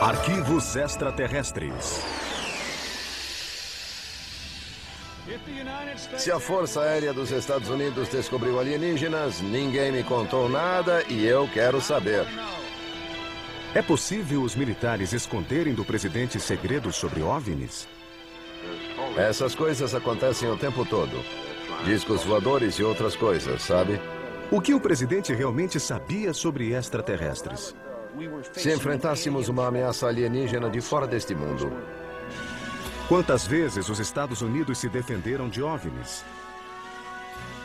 Arquivos extraterrestres. Se a Força Aérea dos Estados Unidos descobriu alienígenas, ninguém me contou nada e eu quero saber. É possível os militares esconderem do presidente segredos sobre OVNIs? Essas coisas acontecem o tempo todo. Discos voadores e outras coisas, sabe? O que o presidente realmente sabia sobre extraterrestres? Se enfrentássemos uma ameaça alienígena de fora deste mundo. Quantas vezes os Estados Unidos se defenderam de OVNIs?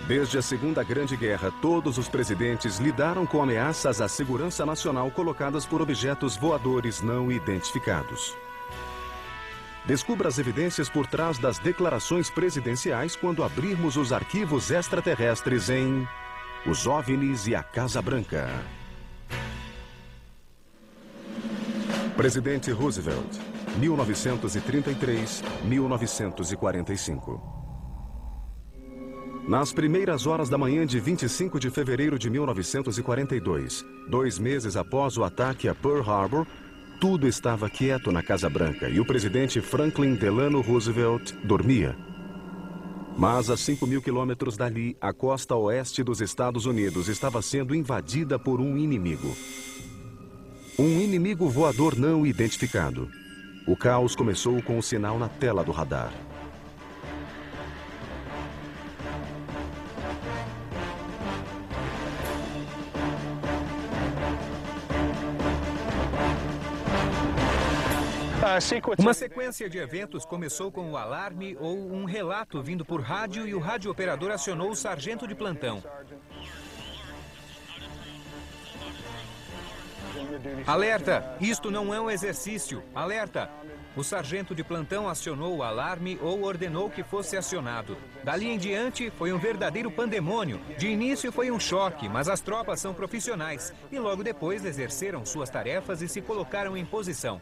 Desde a Segunda Grande Guerra, todos os presidentes lidaram com ameaças à segurança nacional colocadas por objetos voadores não identificados. Descubra as evidências por trás das declarações presidenciais quando abrirmos os arquivos extraterrestres em Os OVNIs e a Casa Branca. Presidente Roosevelt, 1933-1945. Nas primeiras horas da manhã de 25 de fevereiro de 1942, 2 meses após o ataque a Pearl Harbor, tudo estava quieto na Casa Branca e o presidente Franklin Delano Roosevelt dormia. Mas a 5.000 quilômetros dali, a costa oeste dos Estados Unidos estava sendo invadida por um inimigo. Um inimigo voador não identificado. O caos começou com o sinal na tela do radar. Uma sequência de eventos começou com o alarme ou um relato vindo por rádio e o radiooperador acionou o sargento de plantão. Alerta! Isto não é um exercício. Alerta! O sargento de plantão acionou o alarme ou ordenou que fosse acionado. Dali em diante, foi um verdadeiro pandemônio. De início foi um choque, mas as tropas são profissionais e logo depois exerceram suas tarefas e se colocaram em posição.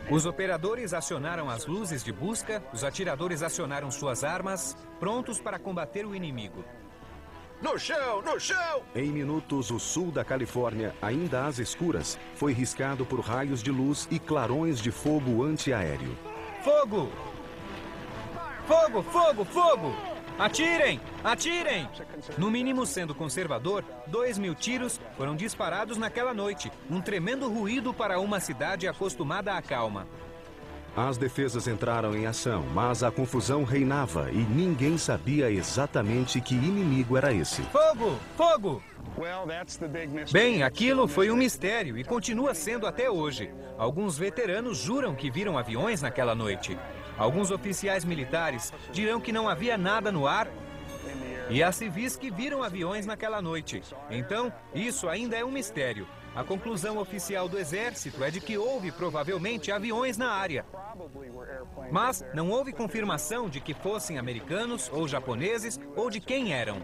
Os operadores acionaram as luzes de busca, os atiradores acionaram suas armas, prontos para combater o inimigo. No chão! No chão! Em minutos, o sul da Califórnia, ainda às escuras, foi riscado por raios de luz e clarões de fogo antiaéreo. Fogo! Fogo! Fogo! Fogo! Atirem! Atirem! No mínimo, sendo conservador, 2.000 tiros foram disparados naquela noite. Um tremendo ruído para uma cidade acostumada à calma. As defesas entraram em ação, mas a confusão reinava e ninguém sabia exatamente que inimigo era esse. Fogo! Fogo! Bem, aquilo foi um mistério e continua sendo até hoje. Alguns veteranos juram que viram aviões naquela noite. Alguns oficiais militares dirão que não havia nada no ar. E há civis que viram aviões naquela noite. Então, isso ainda é um mistério. A conclusão oficial do Exército é de que houve provavelmente aviões na área. Mas não houve confirmação de que fossem americanos ou japoneses ou de quem eram.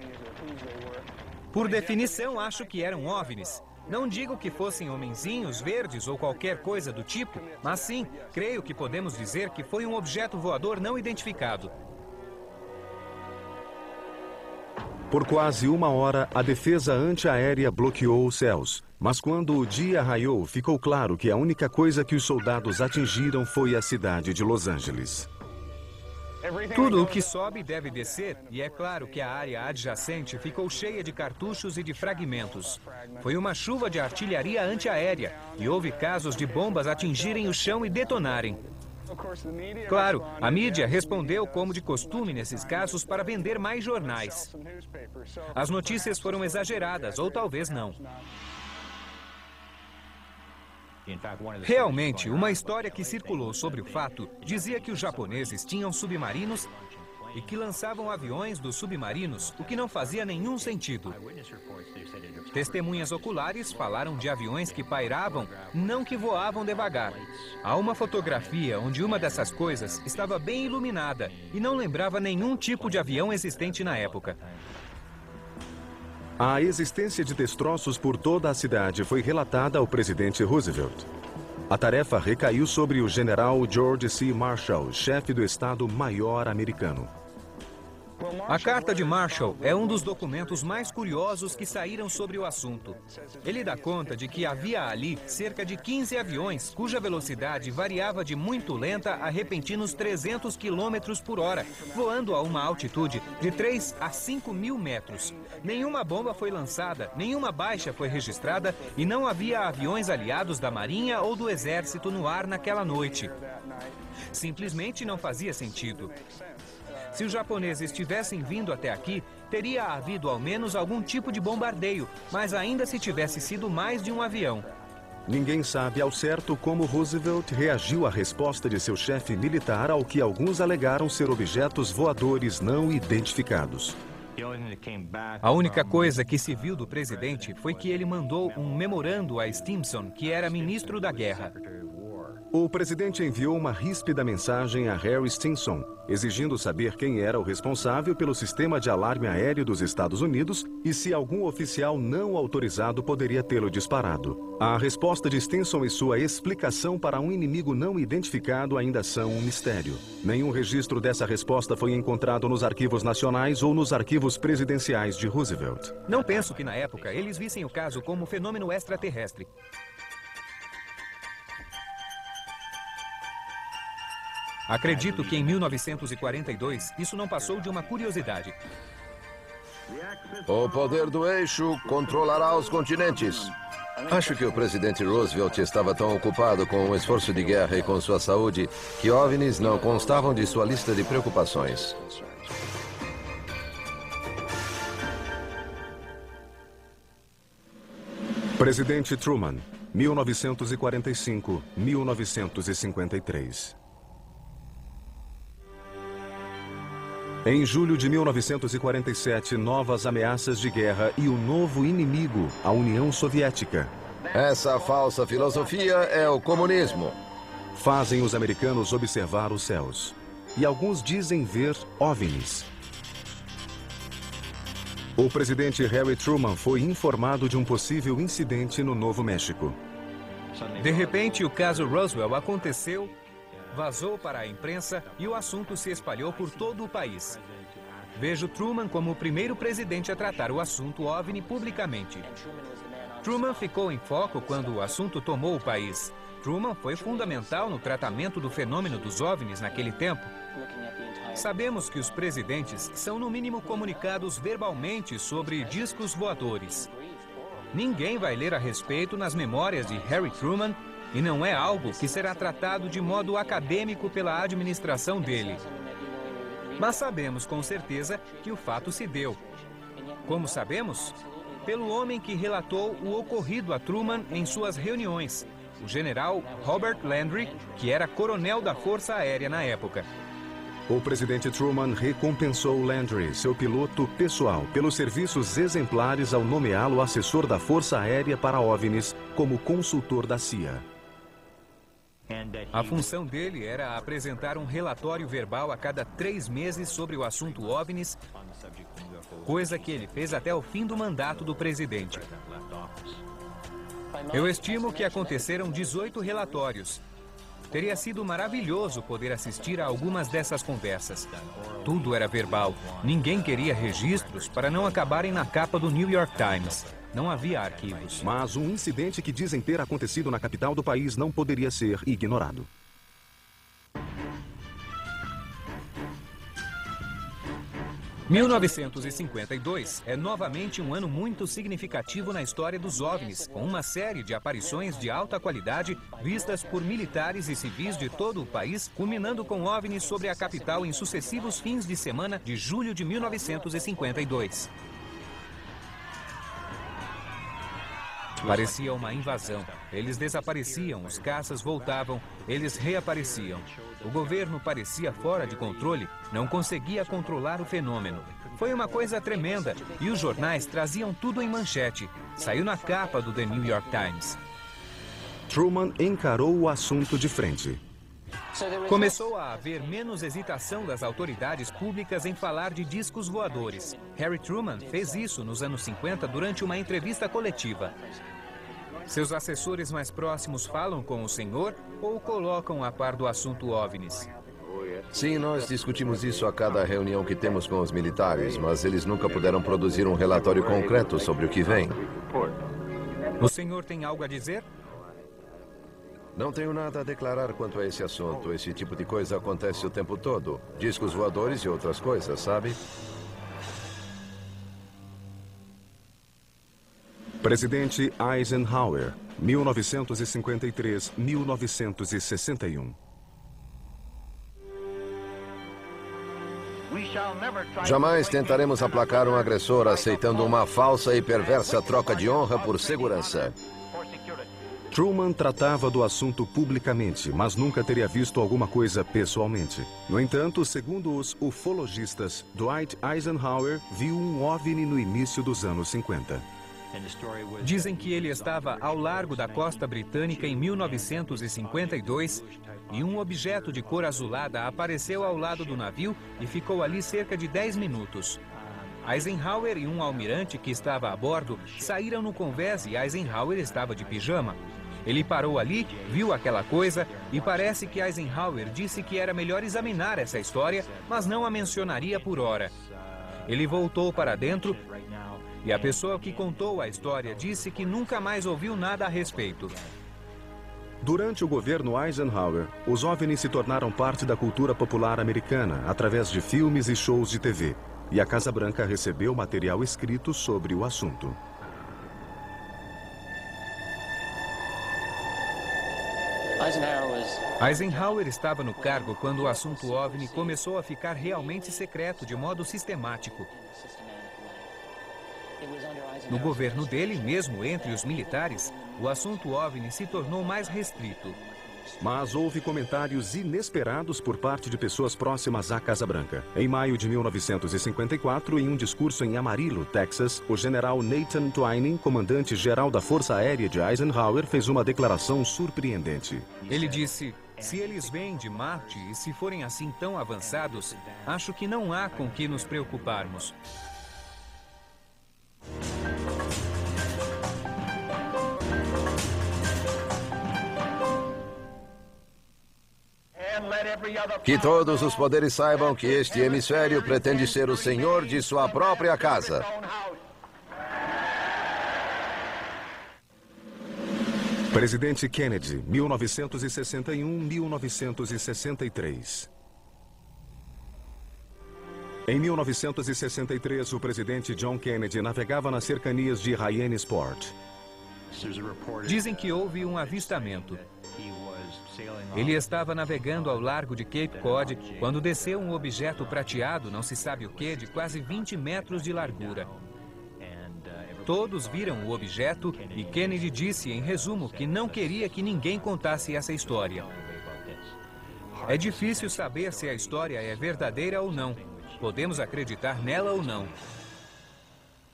Por definição, acho que eram OVNIs. Não digo que fossem homenzinhos verdes ou qualquer coisa do tipo, mas sim, creio que podemos dizer que foi um objeto voador não identificado. Por quase 1 hora, a defesa antiaérea bloqueou os céus. Mas quando o dia raiou, ficou claro que a única coisa que os soldados atingiram foi a cidade de Los Angeles. Tudo o que sobe deve descer, e é claro que a área adjacente ficou cheia de cartuchos e de fragmentos. Foi uma chuva de artilharia antiaérea, e houve casos de bombas atingirem o chão e detonarem. Claro, a mídia respondeu como de costume nesses casos para vender mais jornais. As notícias foram exageradas, ou talvez não. Realmente, uma história que circulou sobre o fato dizia que os japoneses tinham submarinos e que lançavam aviões dos submarinos, o que não fazia nenhum sentido. Testemunhas oculares falaram de aviões que pairavam, não que voavam devagar. Há uma fotografia onde uma dessas coisas estava bem iluminada e não lembrava nenhum tipo de avião existente na época. A existência de destroços por toda a cidade foi relatada ao presidente Roosevelt. A tarefa recaiu sobre o general George C. Marshall, chefe do Estado-Maior americano. A Carta de Marshall é um dos documentos mais curiosos que saíram sobre o assunto. Ele dá conta de que havia ali cerca de 15 aviões cuja velocidade variava de muito lenta a repentinos 300 km por hora, voando a uma altitude de 3 a 5 mil metros. Nenhuma bomba foi lançada, nenhuma baixa foi registrada e não havia aviões aliados da Marinha ou do Exército no ar naquela noite. Simplesmente não fazia sentido. Se os japoneses tivessem vindo até aqui, teria havido ao menos algum tipo de bombardeio, mas ainda se tivesse sido mais de um avião. Ninguém sabe ao certo como Roosevelt reagiu à resposta de seu chefe militar ao que alguns alegaram ser objetos voadores não identificados. A única coisa que se viu do presidente foi que ele mandou um memorando a Stimson, que era ministro da guerra. O presidente enviou uma ríspida mensagem a Harry Stimson, exigindo saber quem era o responsável pelo sistema de alarme aéreo dos Estados Unidos e se algum oficial não autorizado poderia tê-lo disparado. A resposta de Stimson e sua explicação para um inimigo não identificado ainda são um mistério. Nenhum registro dessa resposta foi encontrado nos arquivos nacionais ou nos arquivos presidenciais de Roosevelt. Não penso que na época eles vissem o caso como um fenômeno extraterrestre. Acredito que em 1942 isso não passou de uma curiosidade. O poder do eixo controlará os continentes. Acho que o presidente Roosevelt estava tão ocupado com o esforço de guerra e com sua saúde que OVNIs não constavam de sua lista de preocupações. Presidente Truman, 1945-1953. Em julho de 1947, novas ameaças de guerra e o novo inimigo, a União Soviética. Essa falsa filosofia é o comunismo. Fazem os americanos observar os céus. E alguns dizem ver OVNIs. O presidente Harry Truman foi informado de um possível incidente no Novo México. De repente, o caso Roswell aconteceu, vazou para a imprensa e o assunto se espalhou por todo o país. Vejo Truman como o primeiro presidente a tratar o assunto OVNI publicamente. Truman ficou em foco quando o assunto tomou o país. Truman foi fundamental no tratamento do fenômeno dos OVNIs naquele tempo. Sabemos que os presidentes são no mínimo comunicados verbalmente sobre discos voadores. Ninguém vai ler a respeito nas memórias de Harry Truman e não é algo que será tratado de modo acadêmico pela administração dele. Mas sabemos com certeza que o fato se deu. Como sabemos? Pelo homem que relatou o ocorrido a Truman em suas reuniões, o general Robert Landry, que era coronel da Força Aérea na época. O presidente Truman recompensou Landry, seu piloto pessoal, pelos serviços exemplares ao nomeá-lo assessor da Força Aérea para OVNIs como consultor da CIA. A função dele era apresentar um relatório verbal a cada 3 meses sobre o assunto OVNIs, coisa que ele fez até o fim do mandato do presidente. Eu estimo que aconteceram 18 relatórios. Teria sido maravilhoso poder assistir a algumas dessas conversas. Tudo era verbal. Ninguém queria registros para não acabarem na capa do New York Times. Não havia arquivos. Mas um incidente que dizem ter acontecido na capital do país não poderia ser ignorado. Em 1952 é novamente um ano muito significativo na história dos OVNIs, com uma série de aparições de alta qualidade vistas por militares e civis de todo o país, culminando com OVNIs sobre a capital em sucessivos fins de semana de julho de 1952. Parecia uma invasão. Eles desapareciam, os caças voltavam, eles reapareciam. O governo parecia fora de controle, não conseguia controlar o fenômeno. Foi uma coisa tremenda e os jornais traziam tudo em manchete. Saiu na capa do The New York Times. Truman encarou o assunto de frente. Começou a haver menos hesitação das autoridades públicas em falar de discos voadores. Harry Truman fez isso nos anos 50 durante uma entrevista coletiva. Seus assessores mais próximos falam com o senhor ou o colocam a par do assunto OVNIs? Sim, nós discutimos isso a cada reunião que temos com os militares, mas eles nunca puderam produzir um relatório concreto sobre o que vem. O senhor tem algo a dizer? Não tenho nada a declarar quanto a esse assunto. Esse tipo de coisa acontece o tempo todo. Discos voadores e outras coisas, sabe? Presidente Eisenhower, 1953-1961. Jamais tentaremos aplacar um agressor aceitando uma falsa e perversa troca de honra por segurança. Truman tratava do assunto publicamente, mas nunca teria visto alguma coisa pessoalmente. No entanto, segundo os ufologistas, Dwight Eisenhower viu um OVNI no início dos anos 50. Dizem que ele estava ao largo da costa britânica em 1952 e um objeto de cor azulada apareceu ao lado do navio e ficou ali cerca de 10 minutos. Eisenhower e um almirante que estava a bordo saíram no convés e Eisenhower estava de pijama. Ele parou ali, viu aquela coisa e parece que Eisenhower disse que era melhor examinar essa história, mas não a mencionaria por hora. Ele voltou para dentro e a pessoa que contou a história disse que nunca mais ouviu nada a respeito. Durante o governo Eisenhower, os OVNIs se tornaram parte da cultura popular americana através de filmes e shows de TV, e a Casa Branca recebeu material escrito sobre o assunto. Eisenhower estava no cargo quando o assunto OVNI começou a ficar realmente secreto de modo sistemático. No governo dele, mesmo entre os militares, o assunto OVNI se tornou mais restrito. Mas houve comentários inesperados por parte de pessoas próximas à Casa Branca. Em maio de 1954, em um discurso em Amarillo, Texas, o general Nathan Twining, comandante-geral da Força Aérea de Eisenhower, fez uma declaração surpreendente. Ele disse: "Se eles vêm de Marte e se forem assim tão avançados, acho que não há com que nos preocuparmos." Que todos os poderes saibam que este hemisfério pretende ser o senhor de sua própria casa. Presidente Kennedy, 1961-1963. Em 1963, o presidente John Kennedy navegava nas cercanias de Hyannisport. Dizem que houve um avistamento. Ele estava navegando ao largo de Cape Cod quando desceu um objeto prateado, não se sabe o que, de quase 20 metros de largura. Todos viram o objeto e Kennedy disse, em resumo, que não queria que ninguém contasse essa história. É difícil saber se a história é verdadeira ou não. Podemos acreditar nela ou não.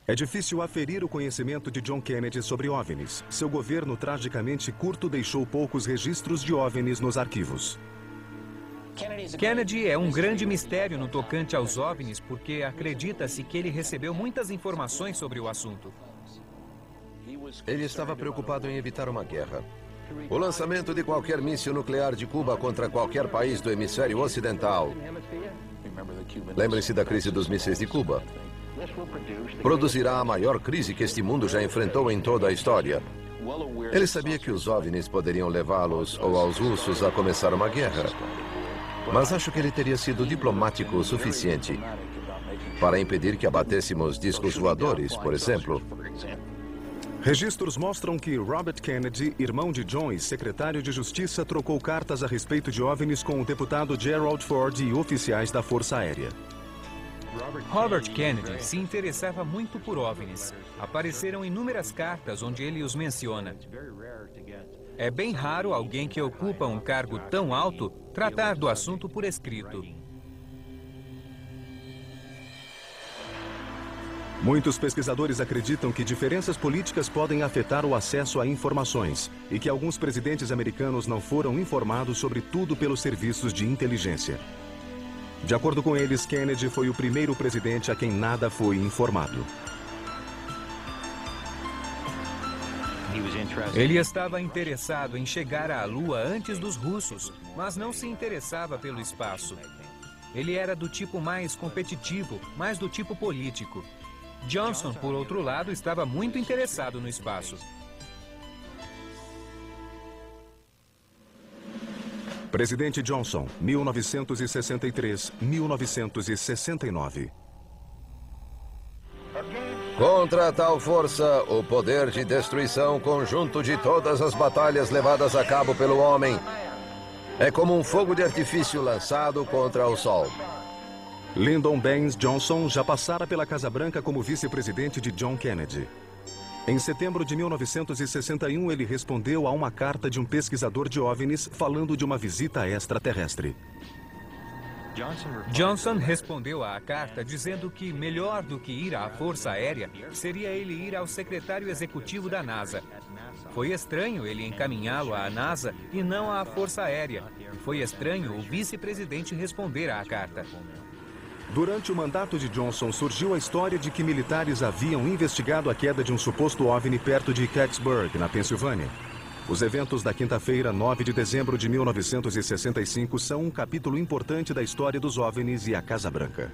É difícil aferir o conhecimento de John Kennedy sobre OVNIs. Seu governo tragicamente curto deixou poucos registros de OVNIs nos arquivos. Kennedy é um grande mistério no tocante aos OVNIs porque acredita-se que ele recebeu muitas informações sobre o assunto. Ele estava preocupado em evitar uma guerra. O lançamento de qualquer míssil nuclear de Cuba contra qualquer país do hemisfério ocidental. Lembre-se da crise dos mísseis de Cuba. Produzirá a maior crise que este mundo já enfrentou em toda a história. Ele sabia que os OVNIs poderiam levá-los ou aos russos a começar uma guerra. Mas acho que ele teria sido diplomático o suficiente para impedir que abatêssemos discos voadores, por exemplo. Registros mostram que Robert Kennedy, irmão de John e secretário de Justiça, trocou cartas a respeito de OVNIs com o deputado Gerald Ford e oficiais da Força Aérea. Robert Kennedy se interessava muito por OVNIs. Apareceram inúmeras cartas onde ele os menciona. É bem raro alguém que ocupa um cargo tão alto tratar do assunto por escrito. Muitos pesquisadores acreditam que diferenças políticas podem afetar o acesso a informações e que alguns presidentes americanos não foram informados sobre tudo pelos serviços de inteligência. De acordo com eles, Kennedy foi o primeiro presidente a quem nada foi informado. Ele estava interessado em chegar à Lua antes dos russos, mas não se interessava pelo espaço. Ele era do tipo mais competitivo, mais do tipo político. Johnson, por outro lado, estava muito interessado no espaço. Presidente Johnson, 1963-1969. Contra tal força, o poder de destruição conjunto de todas as batalhas levadas a cabo pelo homem é como um fogo de artifício lançado contra o Sol. Lyndon Baines Johnson já passara pela Casa Branca como vice-presidente de John Kennedy. Em setembro de 1961, ele respondeu a uma carta de um pesquisador de OVNIs falando de uma visita extraterrestre. Johnson respondeu à carta dizendo que melhor do que ir à Força Aérea seria ele ir ao secretário executivo da NASA. Foi estranho ele encaminhá-lo à NASA e não à Força Aérea. E foi estranho o vice-presidente responder à carta. Durante o mandato de Johnson, surgiu a história de que militares haviam investigado a queda de um suposto OVNI perto de Kecksburg, na Pensilvânia. Os eventos da quinta-feira, 9 de dezembro de 1965, são um capítulo importante da história dos OVNIs e a Casa Branca.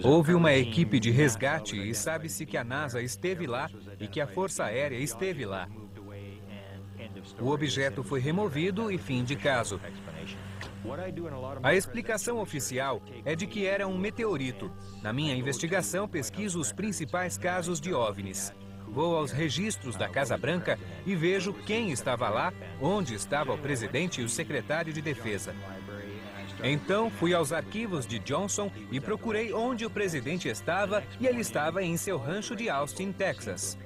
Houve uma equipe de resgate e sabe-se que a NASA esteve lá e que a Força Aérea esteve lá. O objeto foi removido e fim de caso. A explicação oficial é de que era um meteorito. Na minha investigação, pesquiso os principais casos de OVNIs. Vou aos registros da Casa Branca e vejo quem estava lá, onde estava o presidente e o secretário de Defesa. Então, fui aos arquivos de Johnson e procurei onde o presidente estava, e ele estava em seu rancho de Austin, Texas.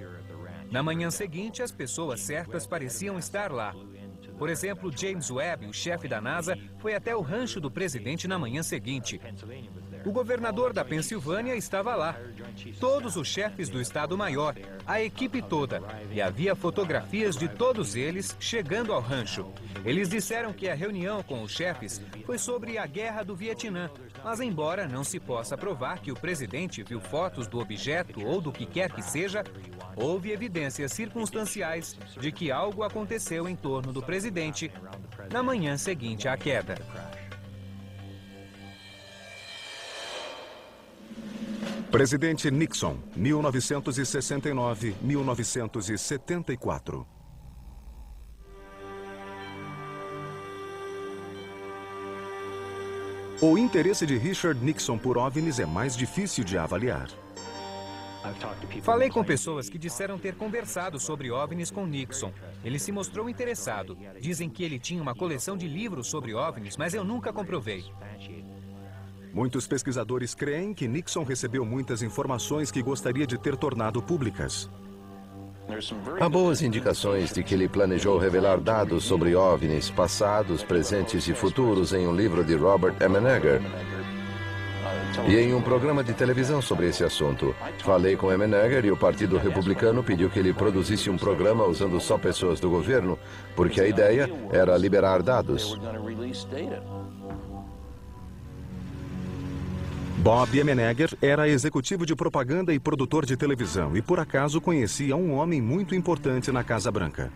Na manhã seguinte, as pessoas certas pareciam estar lá. Por exemplo, James Webb, o chefe da NASA, foi até o rancho do presidente na manhã seguinte. O governador da Pensilvânia estava lá. Todos os chefes do Estado-Maior, a equipe toda. E havia fotografias de todos eles chegando ao rancho. Eles disseram que a reunião com os chefes foi sobre a guerra do Vietnã. Mas embora não se possa provar que o presidente viu fotos do objeto ou do que quer que seja, houve evidências circunstanciais de que algo aconteceu em torno do presidente na manhã seguinte à queda. Presidente Nixon, 1969-1974. O interesse de Richard Nixon por OVNIs é mais difícil de avaliar. Falei com pessoas que disseram ter conversado sobre OVNIs com Nixon. Ele se mostrou interessado. Dizem que ele tinha uma coleção de livros sobre OVNIs, mas eu nunca comprovei. Muitos pesquisadores creem que Nixon recebeu muitas informações que gostaria de ter tornado públicas. Há boas indicações de que ele planejou revelar dados sobre OVNIs passados, presentes e futuros em um livro de Robert Emenegger e em um programa de televisão sobre esse assunto. Falei com Emenegger e o Partido Republicano pediu que ele produzisse um programa usando só pessoas do governo, porque a ideia era liberar dados. Bob Emenegger era executivo de propaganda e produtor de televisão e, por acaso, conhecia um homem muito importante na Casa Branca.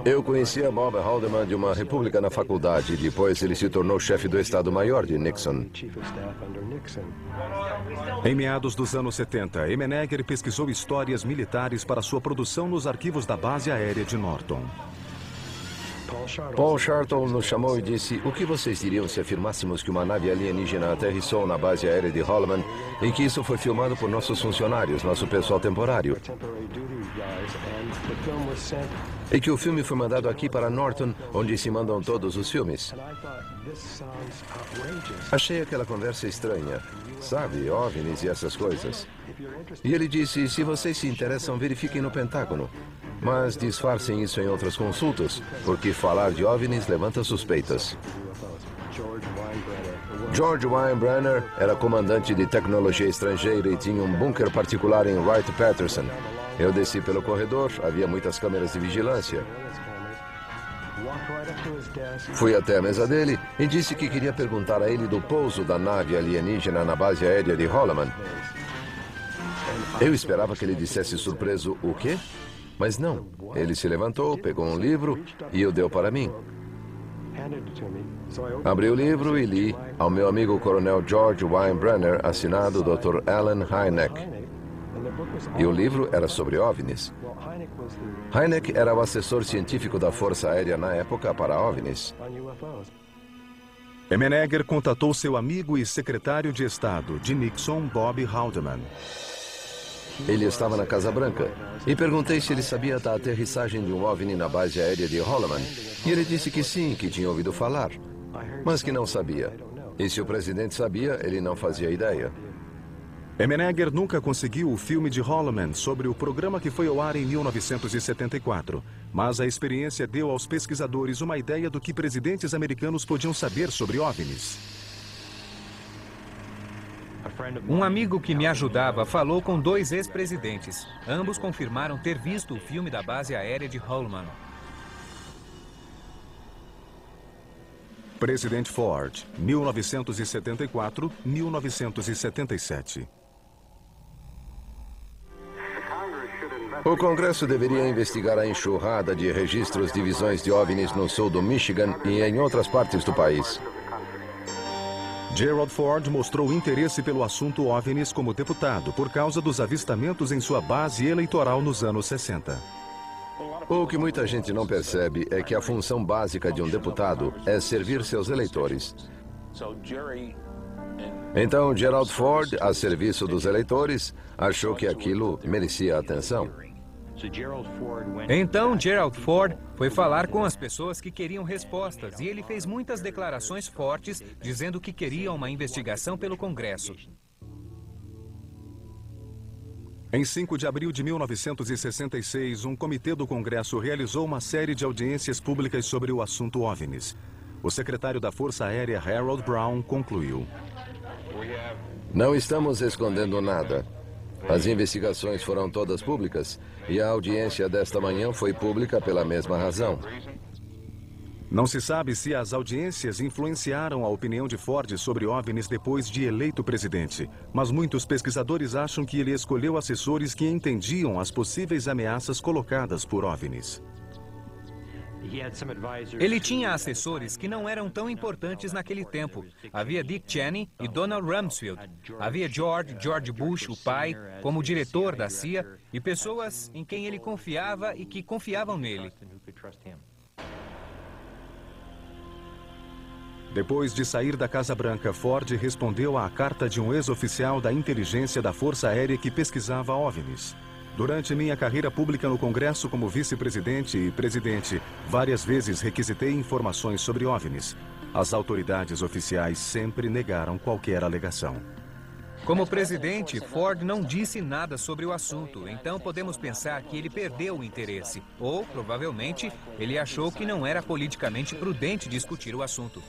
Eu conhecia Bob Haldeman de uma república na faculdade. Depois ele se tornou chefe do Estado-Maior de Nixon. Em meados dos anos 70, Emenegger pesquisou histórias militares para sua produção nos arquivos da base aérea de Norton. Paul Charton nos chamou e disse: o que vocês diriam se afirmássemos que uma nave alienígena aterrissou na base aérea de Holloman e que isso foi filmado por nossos funcionários, nosso pessoal temporário? E que o filme foi mandado aqui para Norton, onde se mandam todos os filmes. Achei aquela conversa estranha, sabe, OVNIs e essas coisas. E ele disse: se vocês se interessam, verifiquem no Pentágono. Mas disfarcem isso em outras consultas, porque falar de OVNIs levanta suspeitas. George Weinbrenner era comandante de tecnologia estrangeira e tinha um bunker particular em Wright-Patterson. Eu desci pelo corredor, havia muitas câmeras de vigilância. Fui até a mesa dele e disse que queria perguntar a ele do pouso da nave alienígena na base aérea de Holloman. Eu esperava que ele dissesse surpreso o quê? Mas não. Ele se levantou, pegou um livro e o deu para mim. Abri o livro e li ao meu amigo coronel George Weinbrenner, assinado Dr. Alan Hynek. E o livro era sobre OVNIs. Hynek era o assessor científico da Força Aérea na época para OVNIs. Menegger contatou seu amigo e secretário de Estado de Nixon, Bob Haldeman. Ele estava na Casa Branca e perguntei se ele sabia da aterrissagem de um OVNI na base aérea de Holloman. E ele disse que sim, que tinha ouvido falar, mas que não sabia. E se o presidente sabia, ele não fazia ideia. Menegger nunca conseguiu o filme de Holloman sobre o programa que foi ao ar em 1974, mas a experiência deu aos pesquisadores uma ideia do que presidentes americanos podiam saber sobre OVNIs. Um amigo que me ajudava falou com 2 ex-presidentes. Ambos confirmaram ter visto o filme da base aérea de Holloman. Presidente Ford, 1974-1977. O Congresso deveria investigar a enxurrada de registros de visões de OVNIs no sul do Michigan e em outras partes do país. Gerald Ford mostrou interesse pelo assunto OVNIs como deputado por causa dos avistamentos em sua base eleitoral nos anos 60. O que muita gente não percebe é que a função básica de um deputado é servir seus eleitores. Então, Gerald Ford, a serviço dos eleitores, achou que aquilo merecia atenção. Então, Gerald Ford foi falar com as pessoas que queriam respostas e ele fez muitas declarações fortes dizendo que queria uma investigação pelo Congresso. Em 5 de abril de 1966, um comitê do Congresso realizou uma série de audiências públicas sobre o assunto OVNIs. O secretário da Força Aérea, Harold Brown, concluiu: Não estamos escondendo nada. As investigações foram todas públicas e a audiência desta manhã foi pública pela mesma razão. Não se sabe se as audiências influenciaram a opinião de Ford sobre OVNIs depois de eleito presidente, mas muitos pesquisadores acham que ele escolheu assessores que entendiam as possíveis ameaças colocadas por OVNIs. Ele tinha assessores que não eram tão importantes naquele tempo. Havia Dick Cheney e Donald Rumsfeld. Havia George Bush, o pai, como diretor da CIA, e pessoas em quem ele confiava e que confiavam nele. Depois de sair da Casa Branca, Ford respondeu à carta de um ex-oficial da inteligência da Força Aérea que pesquisava OVNIs. Durante minha carreira pública no Congresso como vice-presidente e presidente, várias vezes requisitei informações sobre OVNIs. As autoridades oficiais sempre negaram qualquer alegação. Como presidente, Ford não disse nada sobre o assunto, então podemos pensar que ele perdeu o interesse. Ou, provavelmente, ele achou que não era politicamente prudente discutir o assunto.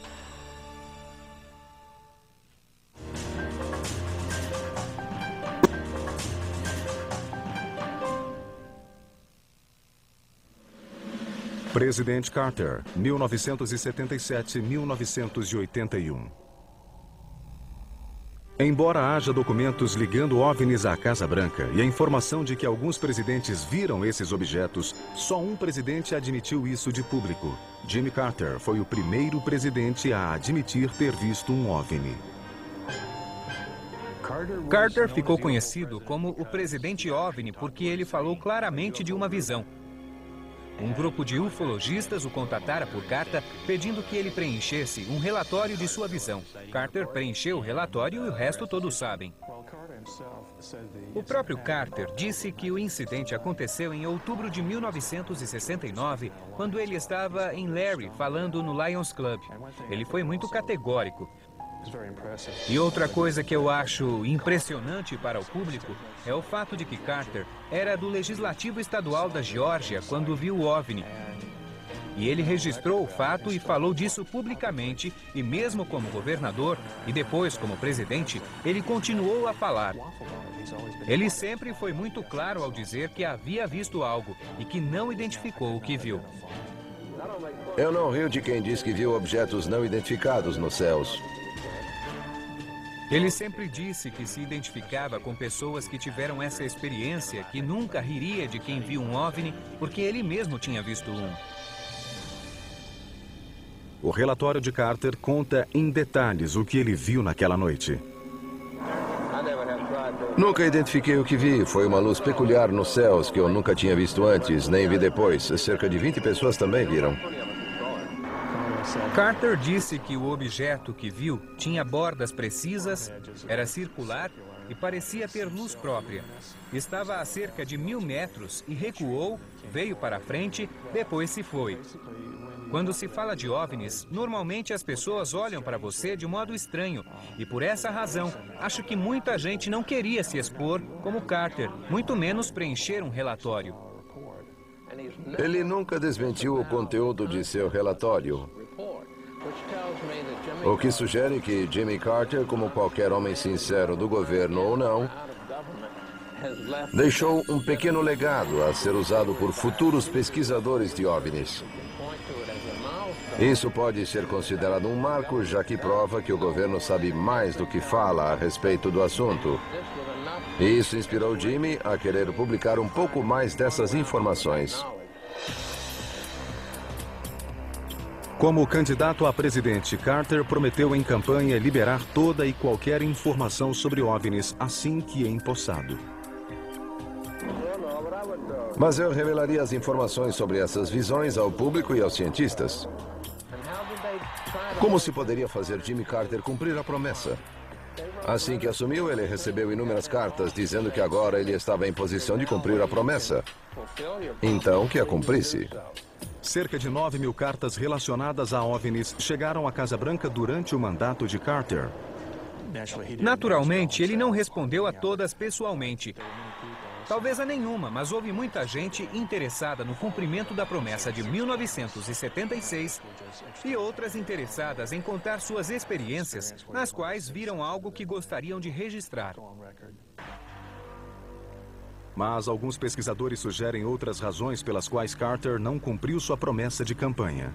Presidente Carter, 1977-1981. Embora haja documentos ligando OVNIs à Casa Branca e a informação de que alguns presidentes viram esses objetos, só um presidente admitiu isso de público. Jimmy Carter foi o primeiro presidente a admitir ter visto um OVNI. Carter ficou conhecido como o presidente OVNI porque ele falou claramente de uma visão. Um grupo de ufologistas o contatara por carta pedindo que ele preenchesse um relatório de sua visão. Carter preencheu o relatório e o resto todos sabem. O próprio Carter disse que o incidente aconteceu em outubro de 1969, quando ele estava em Larry falando no Lions Club. Ele foi muito categórico. E outra coisa que eu acho impressionante para o público é o fato de que Carter era do Legislativo Estadual da Geórgia quando viu o OVNI. E ele registrou o fato e falou disso publicamente, e mesmo como governador e depois como presidente, ele continuou a falar. Ele sempre foi muito claro ao dizer que havia visto algo e que não identificou o que viu. Eu não rio de quem diz que viu objetos não identificados nos céus. Ele sempre disse que se identificava com pessoas que tiveram essa experiência, que nunca riria de quem viu um OVNI, porque ele mesmo tinha visto um. O relatório de Carter conta em detalhes o que ele viu naquela noite. Nunca identifiquei o que vi. Foi uma luz peculiar nos céus que eu nunca tinha visto antes, nem vi depois. Cerca de 20 pessoas também viram. Carter disse que o objeto que viu tinha bordas precisas, era circular e parecia ter luz própria. Estava a cerca de 1000 metros e recuou, veio para frente, depois se foi. Quando se fala de OVNIs, normalmente as pessoas olham para você de modo estranho. E por essa razão, acho que muita gente não queria se expor como Carter, muito menos preencher um relatório. Ele nunca desmentiu o conteúdo de seu relatório. O que sugere que Jimmy Carter, como qualquer homem sincero do governo ou não, deixou um pequeno legado a ser usado por futuros pesquisadores de OVNIs. Isso pode ser considerado um marco, já que prova que o governo sabe mais do que fala a respeito do assunto. E isso inspirou Jimmy a querer publicar um pouco mais dessas informações. Como candidato a presidente, Carter prometeu em campanha liberar toda e qualquer informação sobre OVNIs assim que empossado. Mas eu revelaria as informações sobre essas visões ao público e aos cientistas. Como se poderia fazer Jimmy Carter cumprir a promessa? Assim que assumiu, ele recebeu inúmeras cartas dizendo que agora ele estava em posição de cumprir a promessa. Então, que a cumprisse. Cerca de 9.000 cartas relacionadas a OVNIs chegaram à Casa Branca durante o mandato de Carter. Naturalmente, ele não respondeu a todas pessoalmente. Talvez a nenhuma, mas houve muita gente interessada no cumprimento da promessa de 1976 e outras interessadas em contar suas experiências, nas quais viram algo que gostariam de registrar. Mas alguns pesquisadores sugerem outras razões pelas quais Carter não cumpriu sua promessa de campanha.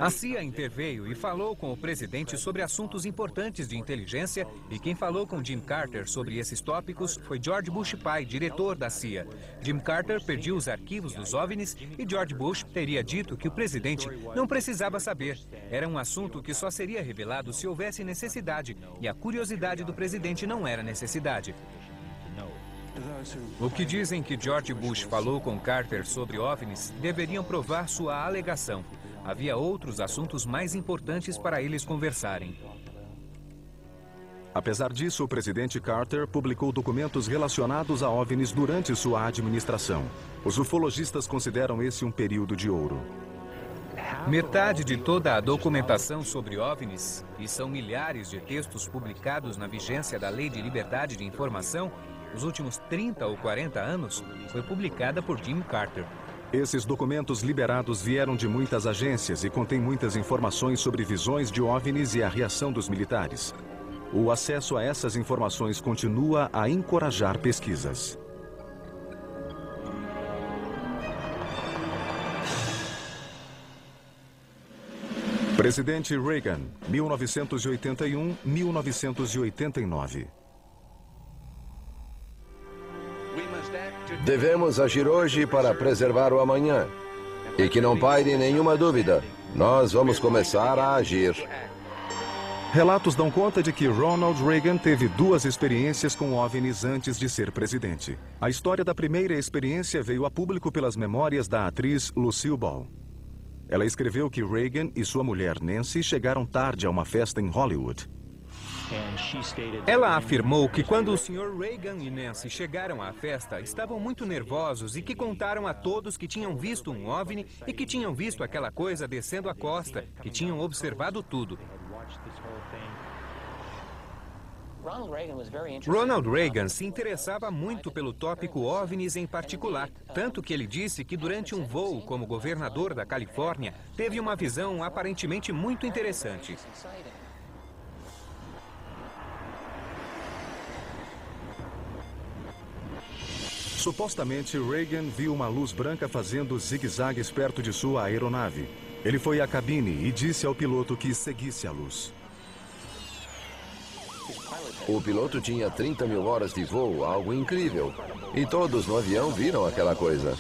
A CIA interveio e falou com o presidente sobre assuntos importantes de inteligência, e quem falou com Jim Carter sobre esses tópicos foi George Bush pai, diretor da CIA. Jim Carter pediu os arquivos dos OVNIs e George Bush teria dito que o presidente não precisava saber. Era um assunto que só seria revelado se houvesse necessidade, e a curiosidade do presidente não era necessidade. O que dizem que George Bush falou com Carter sobre OVNIs deveriam provar sua alegação. Havia outros assuntos mais importantes para eles conversarem. Apesar disso, o presidente Carter publicou documentos relacionados a OVNIs durante sua administração. Os ufologistas consideram esse um período de ouro. Metade de toda a documentação sobre OVNIs, e são milhares de textos publicados na vigência da Lei de Liberdade de Informação, nos últimos 30 ou 40 anos, foi publicada por Jim Carter. Esses documentos liberados vieram de muitas agências e contêm muitas informações sobre visões de OVNIs e a reação dos militares. O acesso a essas informações continua a encorajar pesquisas. Presidente Reagan, 1981-1989. Devemos agir hoje para preservar o amanhã. E que não paire nenhuma dúvida, nós vamos começar a agir. Relatos dão conta de que Ronald Reagan teve 2 experiências com OVNIs antes de ser presidente. A história da primeira experiência veio a público pelas memórias da atriz Lucille Ball. Ela escreveu que Reagan e sua mulher Nancy chegaram tarde a uma festa em Hollywood. Ela afirmou que quando o Sr. Reagan e Nancy chegaram à festa, estavam muito nervosos e que contaram a todos que tinham visto um OVNI e que tinham visto aquela coisa descendo a costa, que tinham observado tudo. Ronald Reagan se interessava muito pelo tópico OVNIs em particular, tanto que ele disse que durante um voo como governador da Califórnia, teve uma visão aparentemente muito interessante. Supostamente, Reagan viu uma luz branca fazendo zigue-zagues perto de sua aeronave. Ele foi à cabine e disse ao piloto que seguisse a luz. O piloto tinha 30 mil horas de voo, algo incrível. E todos no avião viram aquela coisa.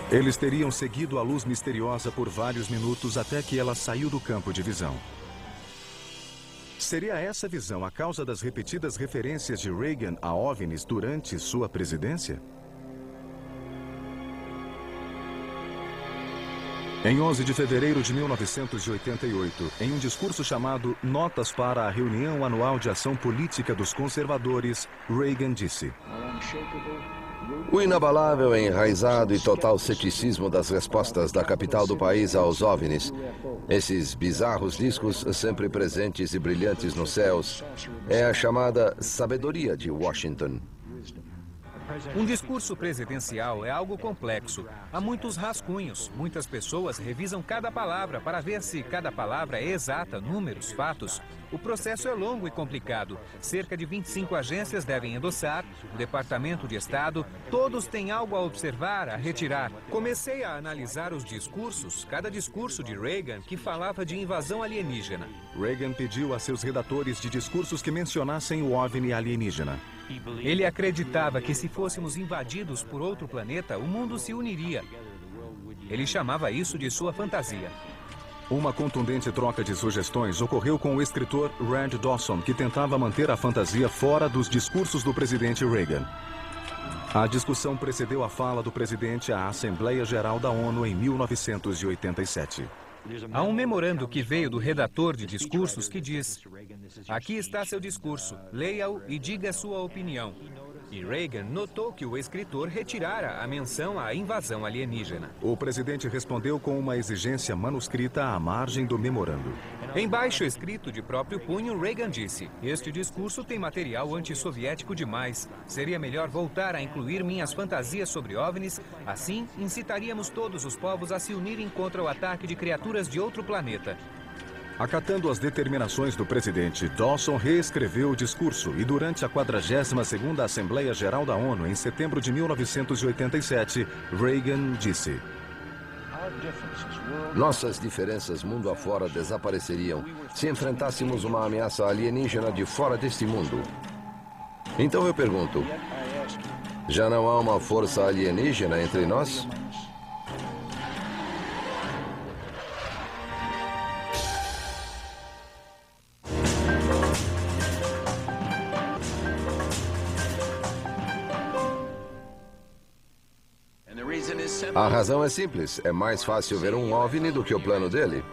Eles teriam seguido a luz misteriosa por vários minutos até que ela saiu do campo de visão. Seria essa visão a causa das repetidas referências de Reagan a OVNIs durante sua presidência? Em 11 de fevereiro de 1988, em um discurso chamado Notas para a Reunião Anual de Ação Política dos Conservadores, Reagan disse: O inabalável, enraizado e total ceticismo das respostas da capital do país aos OVNIs, esses bizarros discos sempre presentes e brilhantes nos céus, é a chamada sabedoria de Washington. Um discurso presidencial é algo complexo. Há muitos rascunhos. Muitas pessoas revisam cada palavra para ver se cada palavra é exata, números, fatos. O processo é longo e complicado. Cerca de 25 agências devem endossar, o Departamento de Estado, todos têm algo a observar, a retirar. Comecei a analisar os discursos, cada discurso de Reagan que falava de invasão alienígena. Reagan pediu a seus redatores de discursos que mencionassem o OVNI alienígena. Ele acreditava que se fôssemos invadidos por outro planeta, o mundo se uniria. Ele chamava isso de sua fantasia. Uma contundente troca de sugestões ocorreu com o escritor Rand Dawson, que tentava manter a fantasia fora dos discursos do presidente Reagan. A discussão precedeu a fala do presidente à Assembleia Geral da ONU em 1987. Há um memorando que veio do redator de discursos que diz: aqui está seu discurso, leia-o e diga sua opinião. E Reagan notou que o escritor retirara a menção à invasão alienígena. O presidente respondeu com uma exigência manuscrita à margem do memorando. Embaixo escrito de próprio punho, Reagan disse: este discurso tem material antissoviético demais. Seria melhor voltar a incluir minhas fantasias sobre OVNIs. Assim, incitaríamos todos os povos a se unirem contra o ataque de criaturas de outro planeta. Acatando as determinações do presidente, Dawson reescreveu o discurso e durante a 42ª Assembleia Geral da ONU, em setembro de 1987, Reagan disse: Nossas diferenças mundo afora desapareceriam se enfrentássemos uma ameaça alienígena de fora deste mundo. Então eu pergunto, já não há uma força alienígena entre nós? A razão é simples. É mais fácil ver um OVNI do que o plano dele.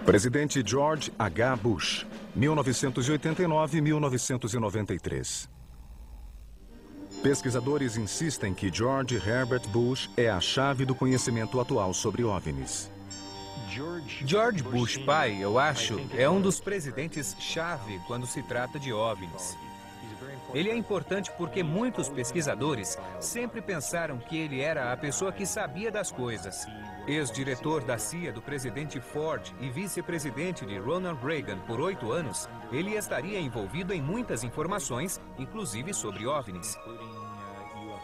Presidente George H. Bush, 1989-1993. Pesquisadores insistem que George Herbert Bush é a chave do conhecimento atual sobre OVNIs. George Bush pai, eu acho, é um dos presidentes-chave quando se trata de OVNIs. Ele é importante porque muitos pesquisadores sempre pensaram que ele era a pessoa que sabia das coisas. Ex-diretor da CIA do presidente Ford e vice-presidente de Ronald Reagan por 8 anos, ele estaria envolvido em muitas informações, inclusive sobre OVNIs.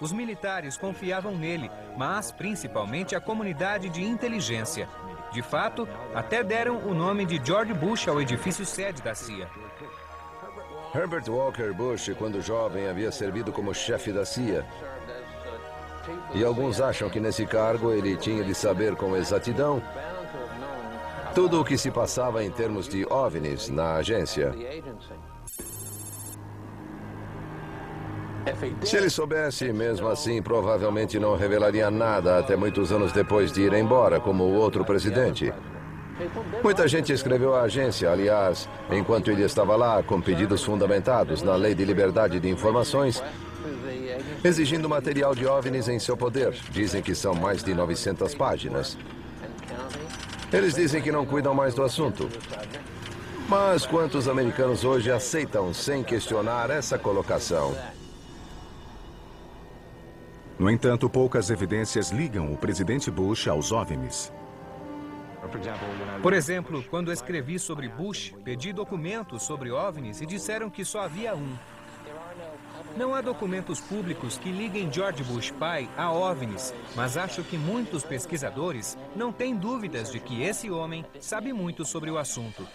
Os militares confiavam nele, mas principalmente a comunidade de inteligência. De fato, até deram o nome de George Bush ao edifício sede da CIA. Herbert Walker Bush, quando jovem, havia servido como chefe da CIA. E alguns acham que nesse cargo ele tinha de saber com exatidão tudo o que se passava em termos de OVNIs na agência. Se ele soubesse, mesmo assim, provavelmente não revelaria nada até muitos anos depois de ir embora, como o outro presidente. Muita gente escreveu à agência, aliás, enquanto ele estava lá, com pedidos fundamentados na Lei de Liberdade de Informações, exigindo material de OVNIs em seu poder. Dizem que são mais de 900 páginas. Eles dizem que não cuidam mais do assunto. Mas quantos americanos hoje aceitam, sem questionar, essa colocação? No entanto, poucas evidências ligam o presidente Bush aos OVNIs. Por exemplo, quando escrevi sobre Bush, pedi documentos sobre OVNIs e disseram que só havia um. Não há documentos públicos que liguem George Bush pai a OVNIs, mas acho que muitos pesquisadores não têm dúvidas de que esse homem sabe muito sobre o assunto.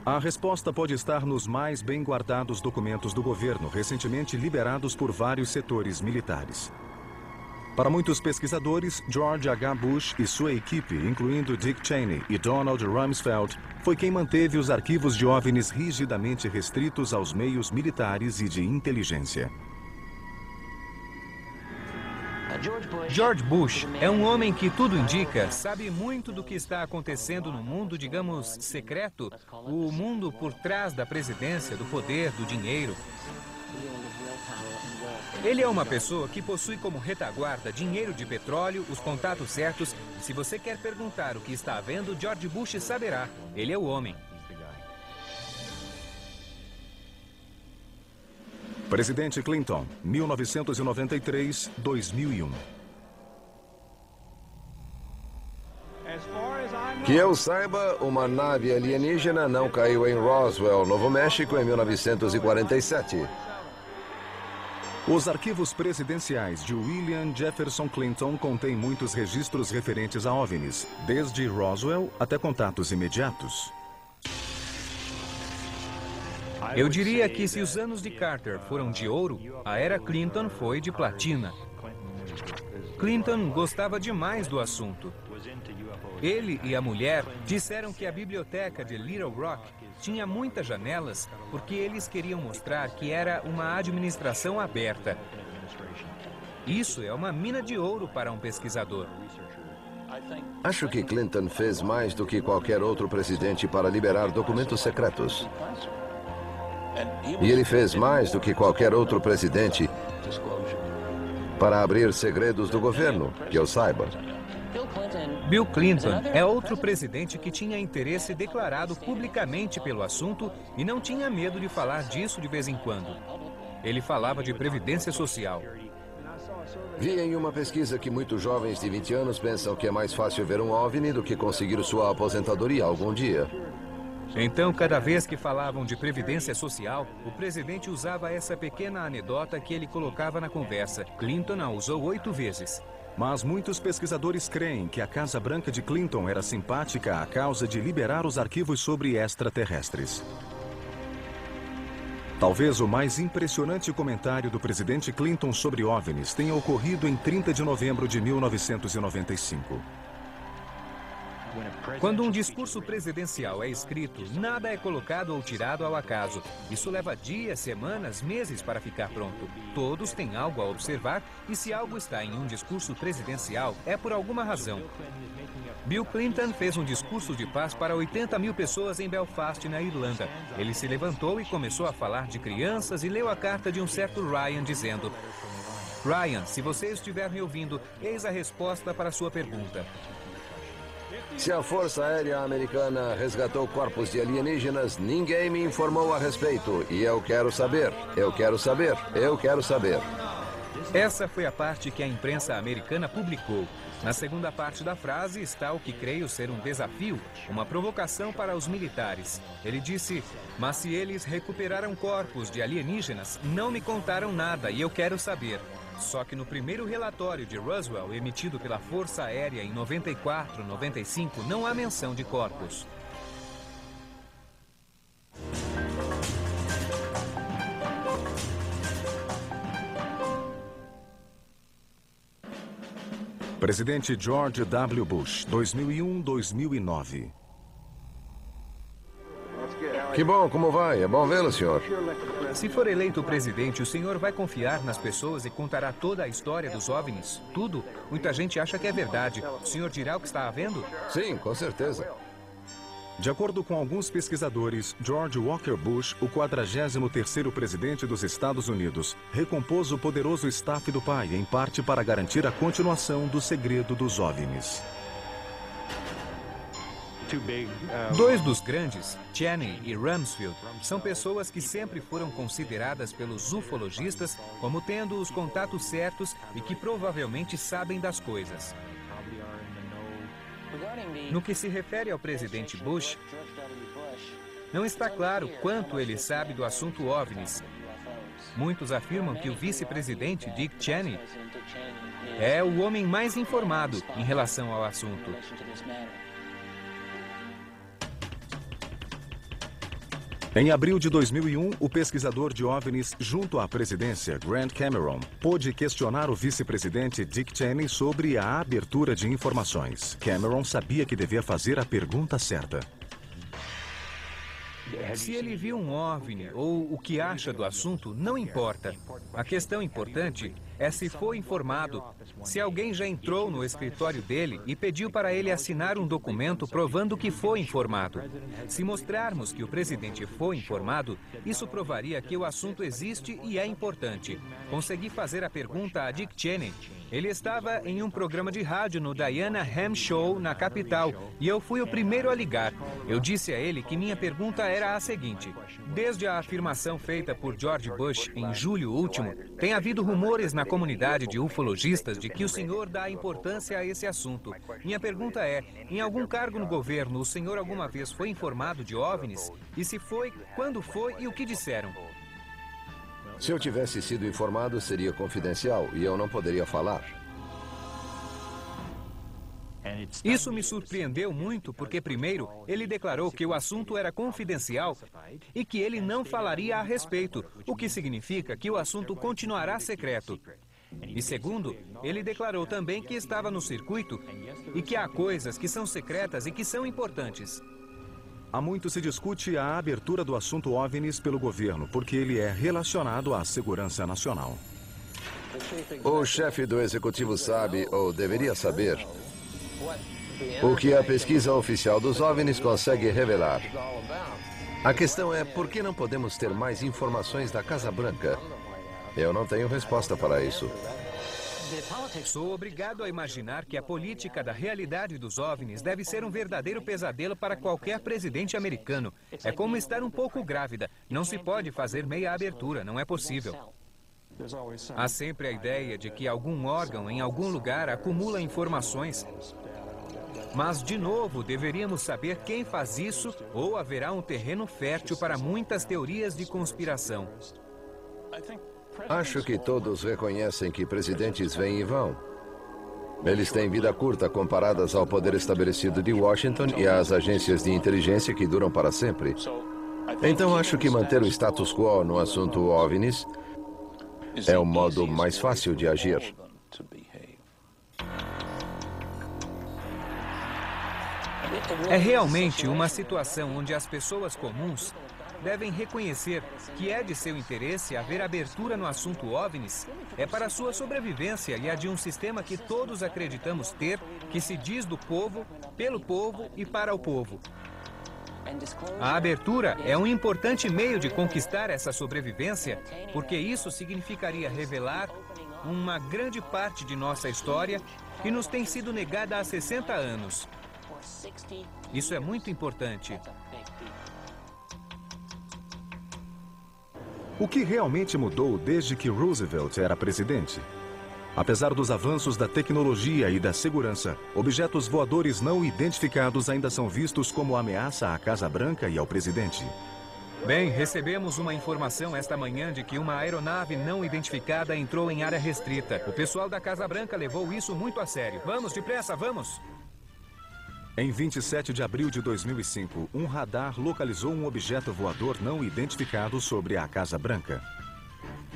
A resposta pode estar nos mais bem guardados documentos do governo, recentemente liberados por vários setores militares. Para muitos pesquisadores, George H. Bush e sua equipe, incluindo Dick Cheney e Donald Rumsfeld, foi quem manteve os arquivos de OVNIs rigidamente restritos aos meios militares e de inteligência. George Bush é um homem que, tudo indica, sabe muito do que está acontecendo no mundo, digamos, secreto, o mundo por trás da presidência, do poder, do dinheiro. Ele é uma pessoa que possui como retaguarda dinheiro de petróleo, os contatos certos, e se você quer perguntar o que está havendo, George Bush saberá. Ele é o homem. Presidente Clinton, 1993-2001. Que eu saiba, uma nave alienígena não caiu em Roswell, Novo México, em 1947. Os arquivos presidenciais de William Jefferson Clinton contêm muitos registros referentes a OVNIs, desde Roswell até contatos imediatos. Eu diria que se os anos de Carter foram de ouro, a era Clinton foi de platina. Clinton gostava demais do assunto. Ele e a mulher disseram que a biblioteca de Little Rock tinha muitas janelas porque eles queriam mostrar que era uma administração aberta. Isso é uma mina de ouro para um pesquisador. Acho que Clinton fez mais do que qualquer outro presidente para liberar documentos secretos. E ele fez mais do que qualquer outro presidente para abrir segredos do governo, que eu saiba. Bill Clinton é outro presidente que tinha interesse declarado publicamente pelo assunto e não tinha medo de falar disso de vez em quando. Ele falava de previdência social. Vi em uma pesquisa que muitos jovens de 20 anos pensam que é mais fácil ver um OVNI do que conseguir sua aposentadoria algum dia. Então, cada vez que falavam de previdência social, o presidente usava essa pequena anedota que ele colocava na conversa. Clinton a usou 8 vezes. Mas muitos pesquisadores creem que a Casa Branca de Clinton era simpática à causa de liberar os arquivos sobre extraterrestres. Talvez o mais impressionante comentário do presidente Clinton sobre OVNIs tenha ocorrido em 30 de novembro de 1995. Quando um discurso presidencial é escrito, nada é colocado ou tirado ao acaso. Isso leva dias, semanas, meses para ficar pronto. Todos têm algo a observar e se algo está em um discurso presidencial, é por alguma razão. Bill Clinton fez um discurso de paz para 80 mil pessoas em Belfast, na Irlanda. Ele se levantou e começou a falar de crianças e leu a carta de um certo Ryan dizendo: Ryan, se você estiver me ouvindo, eis a resposta para a sua pergunta. Se a Força Aérea Americana resgatou corpos de alienígenas, ninguém me informou a respeito. E eu quero saber, eu quero saber, eu quero saber. Essa foi a parte que a imprensa americana publicou. Na segunda parte da frase está o que creio ser um desafio, uma provocação para os militares. Ele disse: mas se eles recuperaram corpos de alienígenas, não me contaram nada e eu quero saber. Só que no primeiro relatório de Roswell, emitido pela Força Aérea em 94, 95, não há menção de corpos. Presidente George W. Bush, 2001-2009. Que bom, como vai? É bom vê-lo, senhor. Se for eleito presidente, o senhor vai confiar nas pessoas e contará toda a história dos OVNIs? Tudo? Muita gente acha que é verdade. O senhor dirá o que está havendo? Sim, com certeza. De acordo com alguns pesquisadores, George Walker Bush, o 43º presidente dos Estados Unidos, recompôs o poderoso staff do pai, em parte para garantir a continuação do segredo dos OVNIs. Dois dos grandes, Cheney e Rumsfeld, são pessoas que sempre foram consideradas pelos ufologistas como tendo os contatos certos e que provavelmente sabem das coisas. No que se refere ao presidente Bush, não está claro quanto ele sabe do assunto OVNIs. Muitos afirmam que o vice-presidente Dick Cheney é o homem mais informado em relação ao assunto. Em abril de 2001, o pesquisador de OVNIs junto à presidência, Grant Cameron, pôde questionar o vice-presidente Dick Cheney sobre a abertura de informações. Cameron sabia que devia fazer a pergunta certa. Se ele viu um OVNI ou o que acha do assunto, não importa. A questão importante é se foi informado. Se alguém já entrou no escritório dele e pediu para ele assinar um documento provando que foi informado. Se mostrarmos que o presidente foi informado, isso provaria que o assunto existe e é importante. Consegui fazer a pergunta a Dick Cheney. Ele estava em um programa de rádio no Diana Ham Show, na capital, e eu fui o primeiro a ligar. Eu disse a ele que minha pergunta era a seguinte: desde a afirmação feita por George Bush em julho último, tem havido rumores na comunidade de ufologistas de que o senhor dá importância a esse assunto. Minha pergunta é, em algum cargo no governo, o senhor alguma vez foi informado de OVNIs? E se foi, quando foi e o que disseram? Se eu tivesse sido informado, seria confidencial e eu não poderia falar. Isso me surpreendeu muito porque, primeiro, ele declarou que o assunto era confidencial e que ele não falaria a respeito, o que significa que o assunto continuará secreto. E segundo, ele declarou também que estava no circuito e que há coisas que são secretas e que são importantes. Há muito se discute a abertura do assunto OVNIs pelo governo, porque ele é relacionado à segurança nacional. O chefe do executivo sabe, ou deveria saber, o que a pesquisa oficial dos OVNIs consegue revelar. A questão é, por que não podemos ter mais informações da Casa Branca? Eu não tenho resposta para isso. Sou obrigado a imaginar que a política da realidade dos OVNIs deve ser um verdadeiro pesadelo para qualquer presidente americano. É como estar um pouco grávida. Não se pode fazer meia abertura, não é possível. Há sempre a ideia de que algum órgão em algum lugar acumula informações. Mas, de novo, deveríamos saber quem faz isso ou haverá um terreno fértil para muitas teorias de conspiração. Acho que todos reconhecem que presidentes vêm e vão. Eles têm vida curta comparadas ao poder estabelecido de Washington e às agências de inteligência que duram para sempre. Então acho que manter o status quo no assunto OVNIs é o modo mais fácil de agir. É realmente uma situação onde as pessoas comuns devem reconhecer que é de seu interesse haver abertura no assunto OVNIs. É para sua sobrevivência e a de um sistema que todos acreditamos ter, que se diz do povo, pelo povo e para o povo. A abertura é um importante meio de conquistar essa sobrevivência, porque isso significaria revelar uma grande parte de nossa história que nos tem sido negada há 60 anos. Isso é muito importante. O que realmente mudou desde que Roosevelt era presidente? Apesar dos avanços da tecnologia e da segurança, objetos voadores não identificados ainda são vistos como ameaça à Casa Branca e ao presidente. Bem, recebemos uma informação esta manhã de que uma aeronave não identificada entrou em área restrita. O pessoal da Casa Branca levou isso muito a sério. Vamos, depressa, vamos! Em 27 de abril de 2005, um radar localizou um objeto voador não identificado sobre a Casa Branca.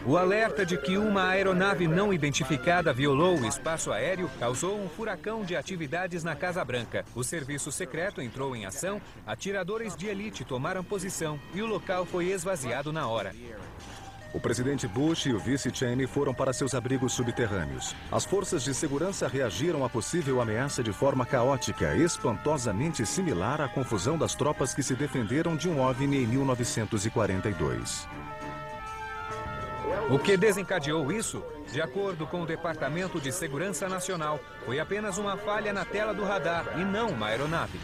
O alerta de que uma aeronave não identificada violou o espaço aéreo causou um furacão de atividades na Casa Branca. O serviço secreto entrou em ação, atiradores de elite tomaram posição e o local foi esvaziado na hora. O presidente Bush e o vice Cheney foram para seus abrigos subterrâneos. As forças de segurança reagiram à possível ameaça de forma caótica, espantosamente similar à confusão das tropas que se defenderam de um OVNI em 1942. O que desencadeou isso, de acordo com o Departamento de Segurança Nacional, foi apenas uma falha na tela do radar e não uma aeronave.